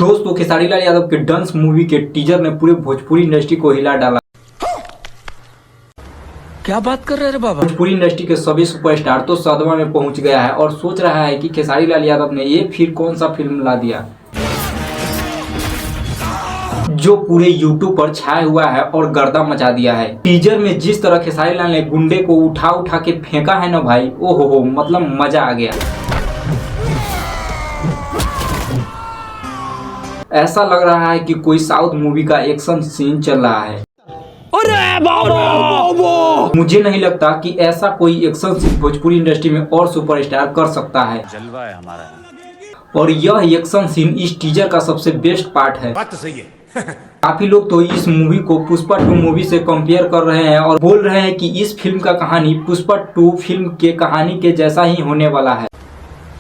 दोस्तों खेसारी लाल यादव के डंस मूवी के टीजर ने पूरे भोजपुरी इंडस्ट्री को हिला डाला। क्या बात कर रहे रे बाबा। भोजपुरी इंडस्ट्री के सभी सुपरस्टार तो सदमा में पहुंच गया है और सोच रहा है कि खेसारी लाल यादव ने ये फिर कौन सा फिल्म ला दिया जो पूरे यूट्यूब पर छाया हुआ है और गर्दा मचा दिया है। टीजर में जिस तरह खेसारी लाल ने गुंडे को उठा उठा के फेंका है ना भाई, ओहो मतलब मजा आ गया। ऐसा लग रहा है कि कोई साउथ मूवी का एक्शन सीन चल रहा है। अरे बाबा! मुझे नहीं लगता कि ऐसा कोई एक्शन सीन भोजपुरी इंडस्ट्री में और सुपरस्टार कर सकता है। जलवा है हमारा। और यह एक्शन सीन इस टीजर का सबसे बेस्ट पार्ट है। बात तो सही है। काफी लोग तो इस मूवी को पुष्पा 2 मूवी से कंपेयर कर रहे हैं और बोल रहे हैं कि इस फिल्म का कहानी पुष्पा 2 फिल्म के कहानी के जैसा ही होने वाला है।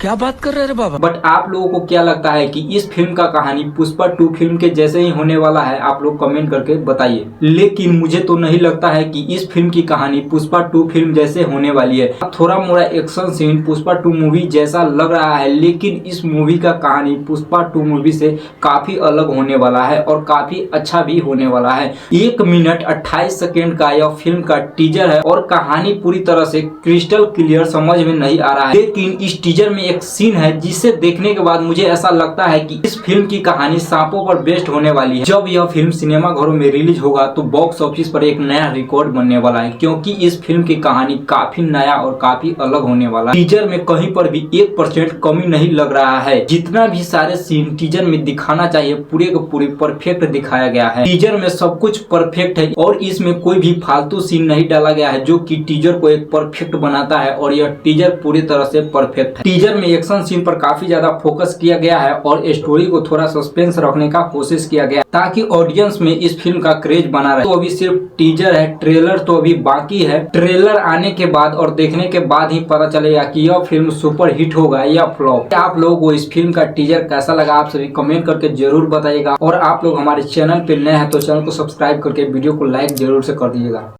क्या बात कर रहे रे बाबा। बट आप लोगों को क्या लगता है कि इस फिल्म का कहानी पुष्पा 2 फिल्म के जैसे ही होने वाला है? आप लोग कमेंट करके बताइए। लेकिन मुझे तो नहीं लगता है कि इस फिल्म की कहानी पुष्पा 2 फिल्म जैसे होने वाली है। थोड़ा मोड़ा एक्शन सीन पुष्पा 2 मूवी जैसा लग रहा है, लेकिन इस मूवी का कहानी पुष्पा 2 मूवी से काफी अलग होने वाला है और काफी अच्छा भी होने वाला है। 1 मिनट 28 सेकेंड का यह फिल्म का टीजर है और कहानी पूरी तरह से क्रिस्टल क्लियर समझ में नहीं आ रहा है। लेकिन इस टीजर में एक सीन है जिसे देखने के बाद मुझे ऐसा लगता है कि इस फिल्म की कहानी सांपों पर बेस्ड होने वाली है। जब यह फिल्म सिनेमा घरों में रिलीज होगा तो बॉक्स ऑफिस पर एक नया रिकॉर्ड बनने वाला है, क्योंकि इस फिल्म की कहानी काफी नया और काफी अलग होने वाला है। टीजर में कहीं पर भी 1% कमी नहीं लग रहा है। जितना भी सारे सीन टीजर में दिखाना चाहिए पूरे को पूरे परफेक्ट दिखाया गया है। टीजर में सब कुछ परफेक्ट है और इसमें कोई भी फालतू सीन नहीं डाला गया है, जो कि टीजर को एक परफेक्ट बनाता है। और यह टीजर पूरी तरह से परफेक्ट है। टीजर में एक्शन सीन पर काफी ज्यादा फोकस किया गया है और स्टोरी को थोड़ा सस्पेंस रखने का कोशिश किया गया ताकि ऑडियंस में इस फिल्म का क्रेज बना रहे। तो अभी सिर्फ टीजर है, ट्रेलर तो अभी बाकी है। ट्रेलर आने के बाद और देखने के बाद ही पता चलेगा कि यह फिल्म सुपर हिट होगा या फ्लॉप। आप लोगों को इस फिल्म का टीजर कैसा लगा आप सभी कमेंट करके जरूर बताइएगा। और आप लोग हमारे चैनल पे नए हैं तो चैनल को सब्सक्राइब करके वीडियो को लाइक जरूर से कर दीजिएगा।